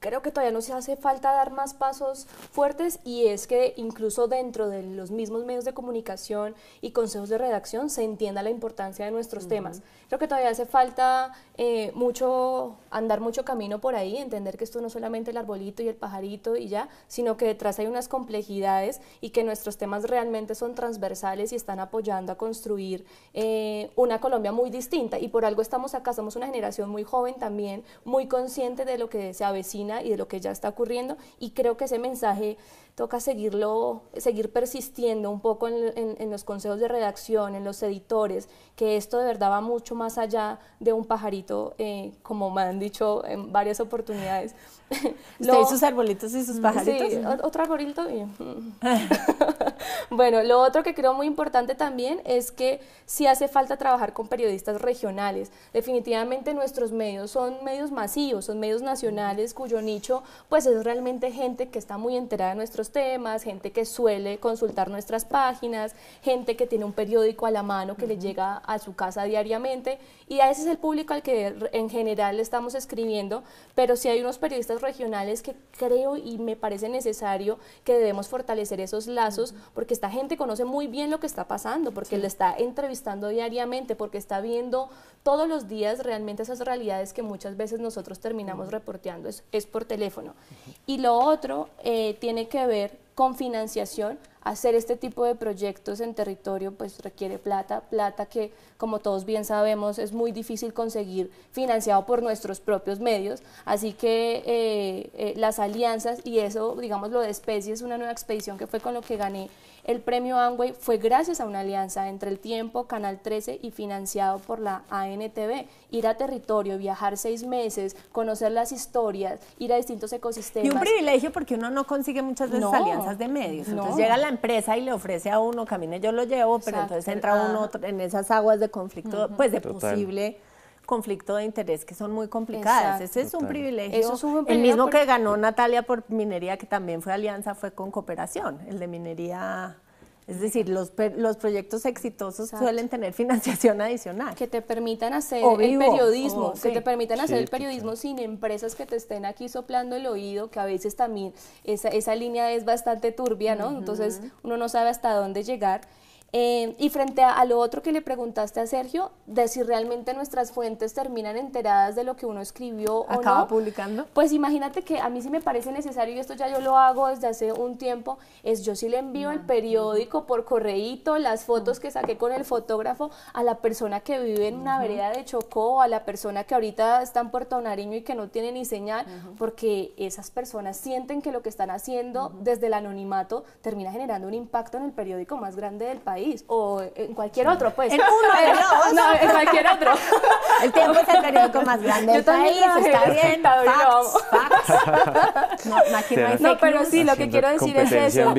creo que todavía nos hace falta dar más pasos fuertes, y es que incluso dentro de los mismos medios de comunicación y consejos de redacción se entienda la importancia de nuestros temas. Creo que todavía hace falta andar mucho camino por ahí, entender que esto no es solamente el arbolito y el pajarito y ya, sino que detrás hay unas complejidades y que nuestros temas realmente son transversales y están apoyando a construir una Colombia muy distinta, y por algo estamos acá. Somos una generación muy joven también, muy consciente de lo que se avecina y de lo que ya está ocurriendo, y creo que ese mensaje toca seguir persistiendo un poco en los consejos de redacción, en los editores, que esto de verdad va mucho más allá de un pajarito, como me han dicho en varias oportunidades. ¿Usted y sus arbolitos y sus pajaritos? Sí, otro arbolito. Bueno, lo otro que creo muy importante también es que sí hace falta trabajar con periodistas regionales. Definitivamente nuestros medios son medios masivos, son medios nacionales cuyo nicho pues es realmente gente que está muy enterada de nuestros temas, gente que suele consultar nuestras páginas, gente que tiene un periódico a la mano que le llega a su casa diariamente, y a ese es el público al que en general le estamos escribiendo, pero sí hay unos periodistas regionales que creo y me parece necesario que debemos fortalecer esos lazos, porque esta gente conoce muy bien lo que está pasando, porque le está entrevistando diariamente, porque está viendo todos los días realmente esas realidades que muchas veces nosotros terminamos reporteando, es por teléfono. Y lo otro tiene que ver con financiación. Hacer este tipo de proyectos en territorio pues requiere plata que, como todos bien sabemos, es muy difícil conseguir financiado por nuestros propios medios, así que las alianzas, y eso, digamos, lo de Especies, una nueva expedición que fue con lo que gané el premio Amway, fue gracias a una alianza entre El Tiempo, Canal 13 y financiado por la ANTV. Ir a territorio, viajar 6 meses, conocer las historias, ir a distintos ecosistemas. Y un privilegio, porque uno no consigue muchas veces alianzas de medios. Entonces llega la empresa y le ofrece a uno, camine, yo lo llevo, pero entonces entra uno en esas aguas de conflicto, pues de posible conflicto de interés que son muy complicadas. Ese es un privilegio. Eso es un el mismo que ganó Natalia por minería, que también fue alianza, fue con Cooperación, el de minería. Es decir, los proyectos exitosos suelen tener financiación adicional. Que te permitan hacer el periodismo, que te permitan hacer el periodismo sin empresas que te estén aquí soplando el oído, que a veces también esa línea es bastante turbia, ¿no? Entonces uno no sabe hasta dónde llegar. Y frente a lo otro que le preguntaste a Sergio, de si realmente nuestras fuentes terminan enteradas de lo que uno escribió o no. ¿Acaba publicando? Pues imagínate que a mí sí me parece necesario, y esto ya yo lo hago desde hace un tiempo, yo sí le envío el periódico por correíto, las fotos que saqué con el fotógrafo a la persona que vive en una vereda de Chocó, a la persona que ahorita está en Puerto Nariño y que no tiene ni señal, porque esas personas sienten que lo que están haciendo desde el anonimato termina generando un impacto en el periódico más grande del país, o en cualquier otro, pues. En uno de los. No, en cualquier otro. El Tiempo es el periódico más grande del país, está bien. Facts. No, aquí no hay No, pero news. sí, lo que quiero decir es eso.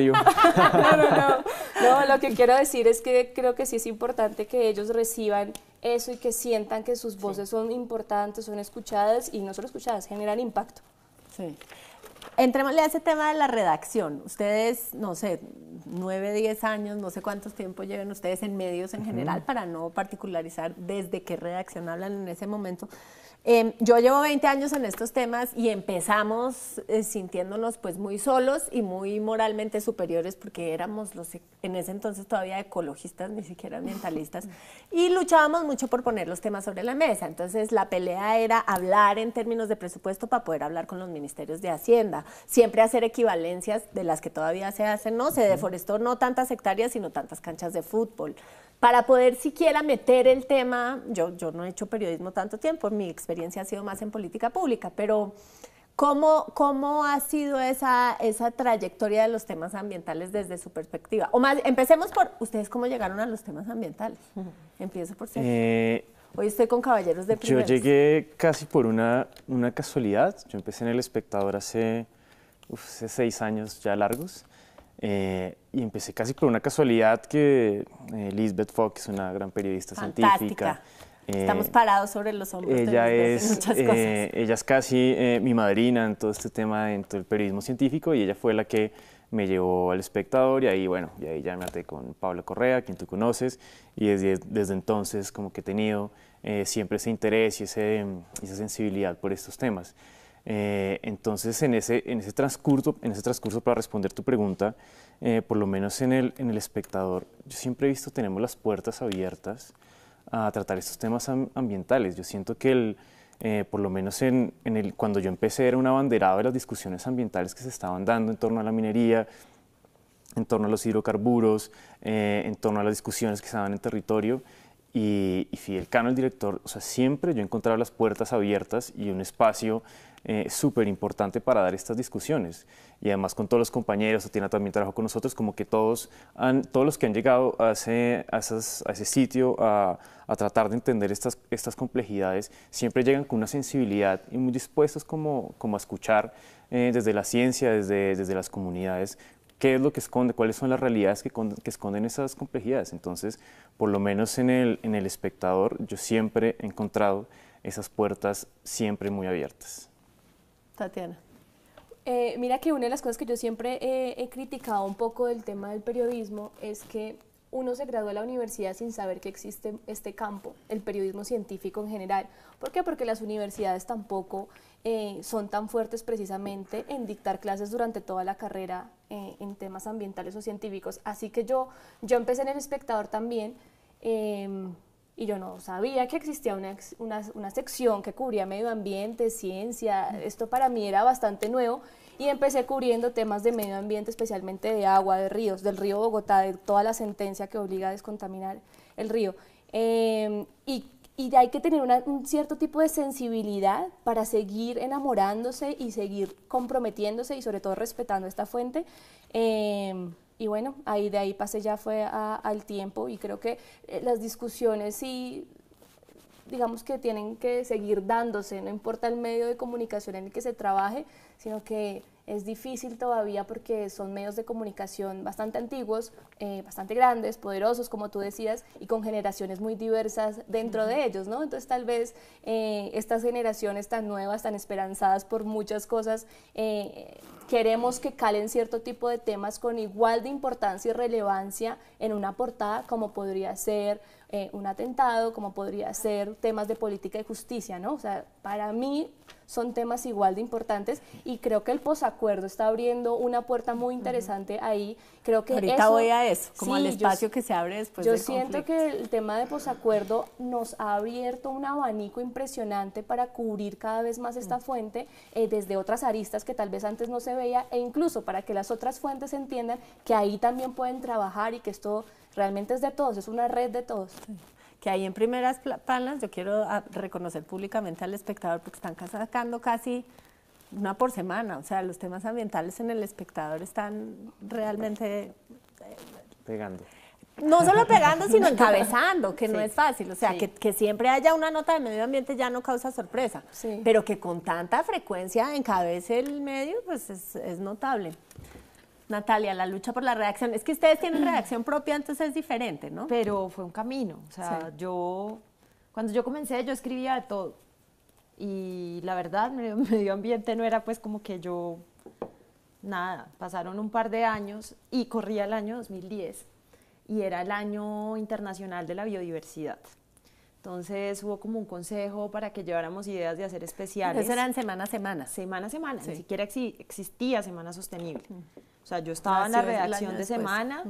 No, lo que quiero decir es que creo que sí es importante que ellos reciban eso y que sientan que sus voces son importantes, son escuchadas, y no solo escuchadas, generan impacto. Sí. Entrémosle a ese tema de la redacción. Ustedes, no sé, 9, 10 años, no sé cuántos tiempo lleven ustedes en medios en general, para no particularizar desde qué redacción hablan en ese momento. Yo llevo 20 años en estos temas y empezamos sintiéndonos pues muy solos y muy moralmente superiores, porque éramos en ese entonces todavía ecologistas, ni siquiera ambientalistas, y luchábamos mucho por poner los temas sobre la mesa. Entonces la pelea era hablar en términos de presupuesto para poder hablar con los ministerios de Hacienda, siempre hacer equivalencias de las que todavía se hacen, ¿no? Se deforestó no tantas hectáreas, sino tantas canchas de fútbol. Para poder siquiera meter el tema, yo no he hecho periodismo tanto tiempo, mi experiencia ha sido más en política pública, pero ¿cómo ha sido esa trayectoria de los temas ambientales desde su perspectiva? O más, empecemos por, ¿ustedes cómo llegaron a los temas ambientales? Empiezo por Sergio. Hoy estoy con caballeros de primeros. Yo llegué casi por una casualidad. Yo empecé en El Espectador hace 6 años ya largos. Y empecé casi por una casualidad que Lisbeth Fock es una gran periodista científica. Estamos parados sobre los hombros de Lisbeth en muchas cosas. Ella es casi mi madrina en todo este tema, en todo el periodismo científico, y ella fue la que me llevó al Espectador, y ahí, bueno, y ahí ya me até con Pablo Correa, quien tú conoces, y desde entonces como que he tenido siempre ese interés y esa sensibilidad por estos temas. Entonces, en ese transcurso, para responder tu pregunta, por lo menos en el espectador, yo siempre he visto, tenemos las puertas abiertas a tratar estos temas ambientales. Yo siento que por lo menos cuando yo empecé era un abanderado de las discusiones ambientales que se estaban dando en torno a la minería, en torno a los hidrocarburos, en torno a las discusiones que se daban en territorio. Y Fidel Cano, el director, o sea, siempre yo he encontrado las puertas abiertas y un espacio súper importante para dar estas discusiones. Y además con todos los compañeros, Tatiana también trabajó con nosotros, como que todos los que han llegado a ese sitio a tratar de entender estas complejidades, siempre llegan con una sensibilidad y muy dispuestos como a escuchar desde la ciencia, desde las comunidades, qué es lo que esconde, cuáles son las realidades que esconden esas complejidades. Entonces, por lo menos en el espectador, yo siempre he encontrado esas puertas siempre muy abiertas. Tatiana. Mira que una de las cosas que yo siempre he criticado un poco del tema del periodismo es que uno se gradúa de la universidad sin saber que existe este campo, el periodismo científico en general. ¿Por qué? Porque las universidades tampoco son tan fuertes precisamente en dictar clases durante toda la carrera en temas ambientales o científicos. Así que yo empecé en El Espectador también y yo no sabía que existía una sección que cubría medio ambiente, ciencia. Esto para mí era bastante nuevo. Y empecé cubriendo temas de medio ambiente, especialmente de agua, de ríos, del río Bogotá, de toda la sentencia que obliga a descontaminar el río. Y hay que tener un cierto tipo de sensibilidad para seguir enamorándose y seguir comprometiéndose y sobre todo respetando esta fuente. Y bueno, de ahí pasé ya fue al tiempo y creo que las discusiones sí, digamos que tienen que seguir dándose, no importa el medio de comunicación en el que se trabaje, sino que es difícil todavía porque son medios de comunicación bastante antiguos, bastante grandes, poderosos, como tú decías, y con generaciones muy diversas dentro de ellos, ¿no? Entonces tal vez estas generaciones tan nuevas, tan esperanzadas por muchas cosas, queremos que calen cierto tipo de temas con igual de importancia y relevancia en una portada, como podría ser un atentado, como podría ser temas de política y justicia, ¿no? O sea, para mí son temas igual de importantes y creo que el posacuerdo está abriendo una puerta muy interesante ahí. Creo que ahorita voy a eso, como sí, al espacio que se abre después del conflicto. Yo siento que el tema de posacuerdo nos ha abierto un abanico impresionante para cubrir cada vez más esta fuente desde otras aristas que tal vez antes no se veía e incluso para que las otras fuentes entiendan que ahí también pueden trabajar y que esto realmente es de todos, es una red de todos. Sí. Que ahí en primeras planas, yo quiero reconocer públicamente al Espectador porque están sacando casi una por semana, o sea, los temas ambientales en El Espectador están realmente pegando. No solo pegando, sino encabezando, que no Sí. es fácil, o sea, Sí. que siempre haya una nota de medio ambiente ya no causa sorpresa, Sí. pero que con tanta frecuencia encabece el medio, pues es notable. Natalia, la lucha por la redacción, es que ustedes tienen redacción propia, entonces es diferente, ¿no? Pero fue un camino, o sea, Sí. cuando yo comencé yo escribía de todo y la verdad medio ambiente no era pues como que yo, nada, pasaron un par de años y corría el año 2010 y era el año internacional de la biodiversidad. Entonces hubo como un consejo para que lleváramos ideas de hacer especiales. Entonces eran semana a semana. Semana a semana, Sí. ni siquiera existía Semana Sostenible. O sea, yo estaba en la Nació el año redacción de después. Semana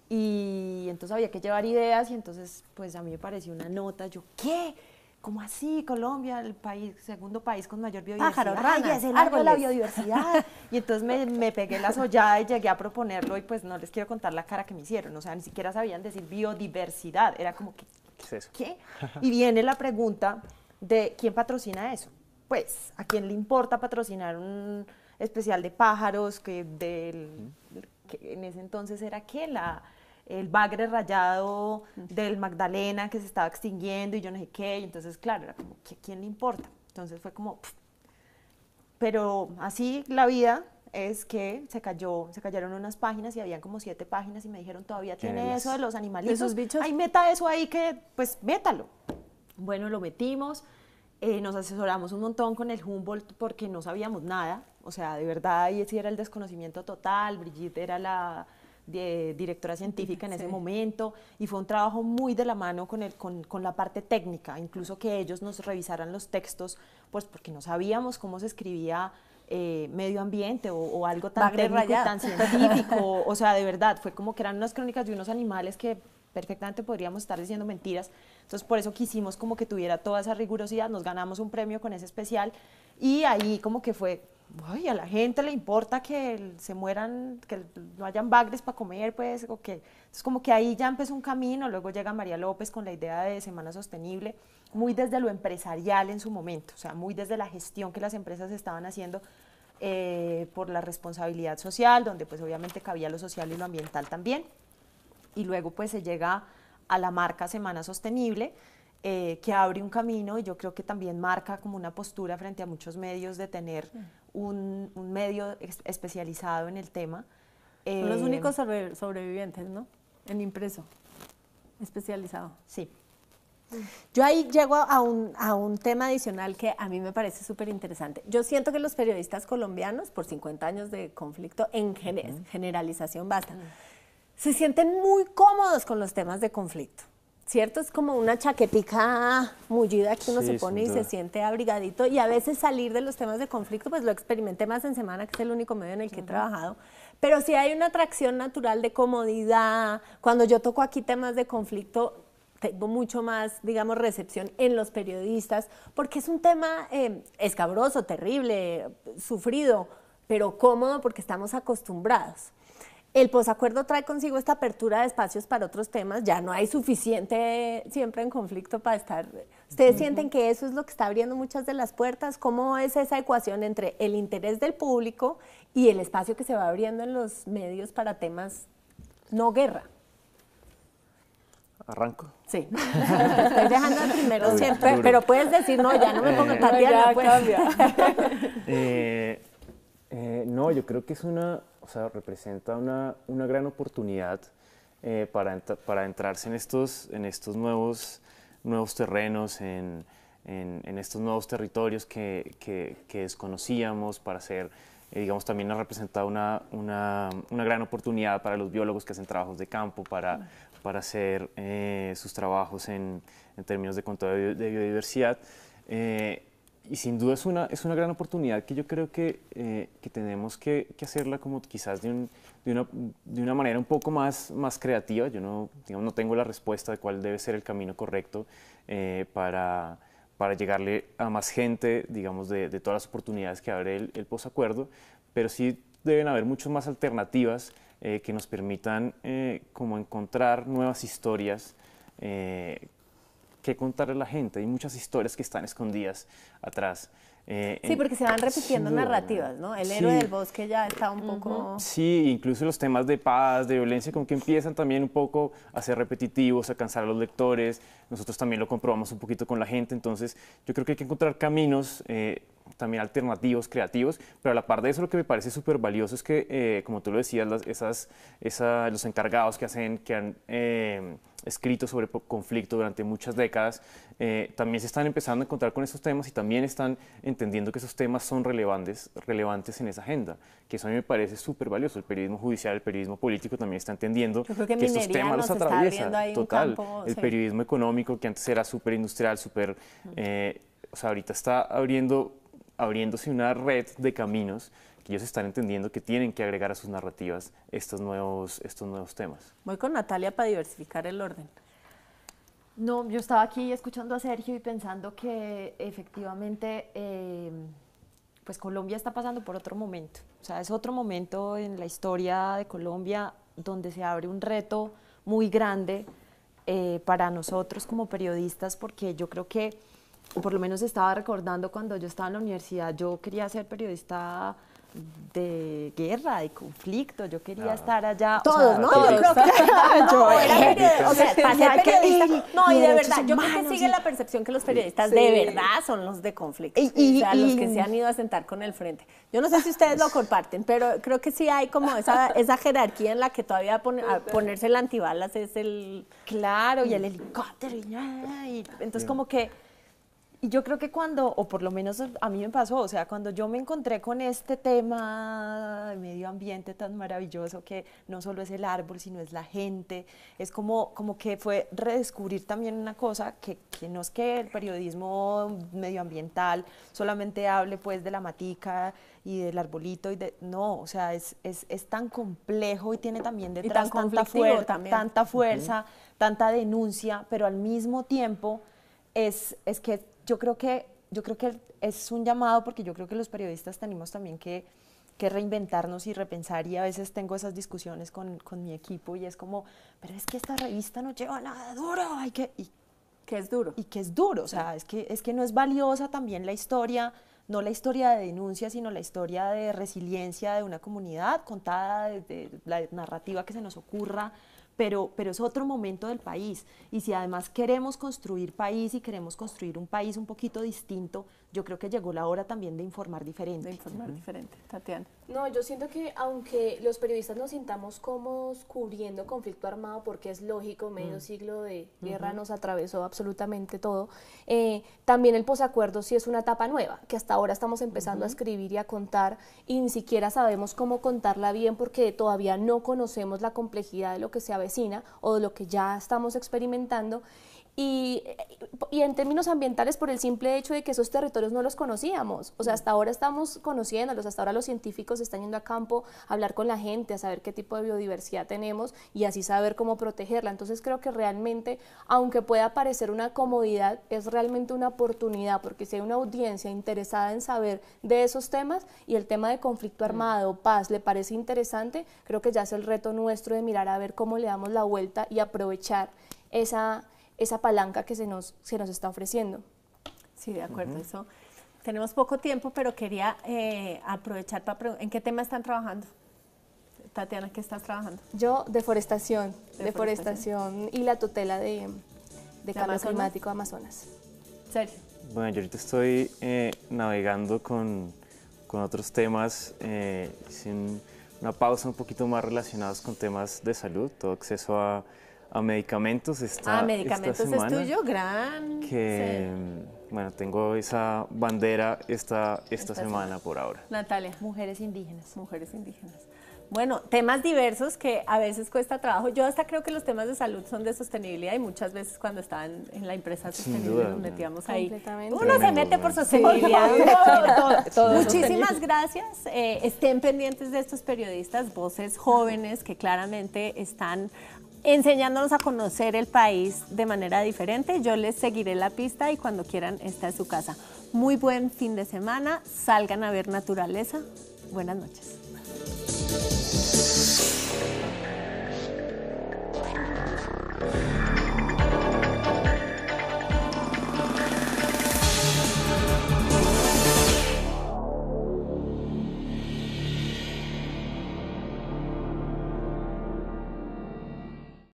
y entonces había que llevar ideas y entonces pues a mí me pareció una nota, yo, ¿qué? ¿Cómo así? Colombia, el segundo país con mayor biodiversidad. Pájaros, ranas, ¡Ay, es el año de la árboles! biodiversidad! Y entonces me pegué la sollada y llegué a proponerlo y pues no les quiero contar la cara que me hicieron, o sea, ni siquiera sabían decir biodiversidad, era como que, ¿Qué es eso? ¿qué? Y viene la pregunta de ¿quién patrocina eso? Pues, ¿a quién le importa patrocinar un especial de pájaros que en ese entonces era ¿qué? El bagre rayado del Magdalena que se estaba extinguiendo y yo no sé qué, y entonces claro, era como, ¿quién le importa? Entonces fue como, pff. Pero así la vida es que se cayeron unas páginas y habían como 7 páginas y me dijeron, todavía tiene Tínelas. eso de los animalitos. ¿De esos bichos? Ay, meta eso ahí que, pues, métalo. Bueno, lo metimos, nos asesoramos un montón con el Humboldt porque no sabíamos nada, o sea, de verdad, ahí sí era el desconocimiento total, Brigitte era la directora científica en ese momento, y fue un trabajo muy de la mano con la parte técnica, incluso que ellos nos revisaran los textos, pues porque no sabíamos cómo se escribía medio ambiente o algo tan Bagre técnico y rayado. tan científico, o sea, de verdad, fue como que eran unas crónicas de unos animales que perfectamente podríamos estar diciendo mentiras. Entonces por eso quisimos como que tuviera toda esa rigurosidad, nos ganamos un premio con ese especial, y ahí como que fue, ay, a la gente le importa que se mueran, que no hayan bagres para comer, pues, o que, entonces como que ahí ya empezó un camino. Luego llega María López con la idea de Semana Sostenible, muy desde lo empresarial en su momento, o sea, muy desde la gestión que las empresas estaban haciendo por la responsabilidad social, donde pues obviamente cabía lo social y lo ambiental también, y luego pues se llega a la marca Semana Sostenible, que abre un camino, y yo creo que también marca como una postura frente a muchos medios de tener un medio especializado en el tema. Son los únicos sobrevivientes, ¿no? En impreso, especializado. Sí. Yo ahí llego a un tema adicional que a mí me parece súper interesante. Yo siento que los periodistas colombianos, por 50 años de conflicto, en generalización basta, se sienten muy cómodos con los temas de conflicto, ¿cierto? Es como una chaquetica mullida que uno Sí, se pone y sin se duda. siente abrigadito, y a veces salir de los temas de conflicto, pues lo experimenté más en Semana, que es el único medio en el que he trabajado, pero sí hay una atracción natural de comodidad. Cuando yo toco aquí temas de conflicto, tengo mucho más, digamos, recepción en los periodistas, porque es un tema escabroso, terrible, sufrido, pero cómodo porque estamos acostumbrados. El posacuerdo trae consigo esta apertura de espacios para otros temas, ya no hay suficiente siempre en conflicto para estar. ¿Ustedes sienten que eso es lo que está abriendo muchas de las puertas? ¿Cómo es esa ecuación entre el interés del público y el espacio que se va abriendo en los medios para temas no guerra? ¿Arranco? Sí, te estoy dejando al primero Duro, siempre, duro. pero puedes decir, no, ya no me pongo tan tierna, ya pues. No, yo creo que es representa una gran oportunidad para adentrarse en estos nuevos terrenos, en estos nuevos territorios que desconocíamos, para hacer, digamos, también ha representado una gran oportunidad para los biólogos que hacen trabajos de campo, para hacer sus trabajos en términos de conteo de biodiversidad. Y sin duda es una gran oportunidad que yo creo que tenemos que hacerla como quizás de una manera un poco más creativa. Yo no tengo la respuesta de cuál debe ser el camino correcto para llegarle a más gente, digamos, de todas las oportunidades que abre el posacuerdo, pero sí deben haber muchas más alternativas que nos permitan como encontrar nuevas historias que contarle a la gente. Hay muchas historias que están escondidas atrás. Sí, porque se van repitiendo sin duda, narrativas, ¿no? El sí. héroe del bosque ya está un poco... Sí, incluso los temas de paz, de violencia, como que empiezan también un poco a ser repetitivos, a cansar a los lectores. Nosotros también lo comprobamos un poquito con la gente, entonces yo creo que hay que encontrar caminos también alternativos, creativos, pero a la par de eso lo que me parece súper valioso es que, como tú lo decías, los encargados que han escrito sobre conflicto durante muchas décadas, también se están empezando a encontrar con esos temas y también están entendiendo que esos temas son relevantes en esa agenda, que eso a mí me parece súper valioso. El periodismo judicial, el periodismo político también está entendiendo Yo creo que estos minería temas los nos está atraviesa. abriendo ahí un Total, campo, el sí. periodismo económico, que antes era súper industrial, ahorita está abriéndose una red de caminos que ellos están entendiendo que tienen que agregar a sus narrativas estos nuevos temas. Voy con Natalia para diversificar el orden. No, yo estaba aquí escuchando a Sergio y pensando que efectivamente pues Colombia está pasando por otro momento. O sea, es otro momento en la historia de Colombia donde se abre un reto muy grande para nosotros como periodistas, porque yo creo que, por lo menos estaba recordando cuando yo estaba en la universidad, yo quería ser periodista de guerra, de conflicto, yo quería estar allá. Todos, ¿no? Yo creo que o sea, para ser periodista, no, y de verdad, yo creo que sigue la percepción que los periodistas de verdad son los de conflicto, o sea, los que se han ido a sentar con el frente. Yo no sé si ustedes lo comparten, pero creo que sí hay como esa jerarquía en la que todavía ponerse el antibalas es el... Claro, y el helicóptero, y entonces como que Y yo creo que cuando, o por lo menos a mí me pasó, o sea, cuando yo me encontré con este tema de medio ambiente tan maravilloso que no solo es el árbol, sino es la gente, es como que fue redescubrir también una cosa que no es que el periodismo medioambiental solamente hable pues de la matica y del arbolito, no, o sea, es tan complejo y tiene también detrás tanta fuerza, tanta denuncia, pero al mismo tiempo es que yo creo que es un llamado, porque yo creo que los periodistas tenemos también que reinventarnos y repensar, y a veces tengo esas discusiones con mi equipo y es como, pero es que esta revista no lleva nada duro, que es duro. Y que es duro, o sea, es que no es valiosa también la historia, no la historia de denuncia, sino la historia de resiliencia de una comunidad contada desde la narrativa que se nos ocurra, pero es otro momento del país, y si además queremos construir país y queremos construir un país un poquito distinto, yo creo que llegó la hora también de informar diferente. De informar diferente, Tatiana. No, yo siento que aunque los periodistas nos sintamos cómodos cubriendo conflicto armado, porque es lógico, medio siglo de guerra nos atravesó absolutamente todo, también el posacuerdo sí es una etapa nueva, que hasta ahora estamos empezando a escribir y a contar, y ni siquiera sabemos cómo contarla bien porque todavía no conocemos la complejidad de lo que se avecina o de lo que ya estamos experimentando. Y en términos ambientales, por el simple hecho de que esos territorios no los conocíamos, o sea, hasta ahora estamos conociéndolos, hasta ahora los científicos están yendo a campo a hablar con la gente, a saber qué tipo de biodiversidad tenemos y así saber cómo protegerla. Entonces creo que realmente, aunque pueda parecer una comodidad, es realmente una oportunidad, porque si hay una audiencia interesada en saber de esos temas y el tema de conflicto armado, paz, le parece interesante, creo que ya es el reto nuestro de mirar a ver cómo le damos la vuelta y aprovechar esa palanca que se nos está ofreciendo. Sí, de acuerdo, eso. Tenemos poco tiempo, pero quería aprovechar para preguntar, ¿en qué tema están trabajando? Tatiana, ¿qué estás trabajando? Yo, deforestación y la tutela de cambio climático de Amazonas. ¿Serio? Bueno, yo ahorita estoy navegando con otros temas, hice una pausa un poquito más relacionados con temas de salud, todo acceso a medicamentos medicamentos esta semana, es tuyo, gran. Bueno, tengo esa bandera esta semana por ahora. Natalia. Mujeres indígenas. Mujeres indígenas. Bueno, temas diversos que a veces cuesta trabajo. Yo hasta creo que los temas de salud son de sostenibilidad y muchas veces cuando estaban en la empresa sostenible nos metíamos ahí. Uno se mete por sostenibilidad. Muchísimas gracias. Estén pendientes de estos periodistas, voces jóvenes que claramente están enseñándonos a conocer el país de manera diferente. Yo les seguiré la pista y cuando quieran, esta es su casa. Muy buen fin de semana, salgan a ver naturaleza. Buenas noches.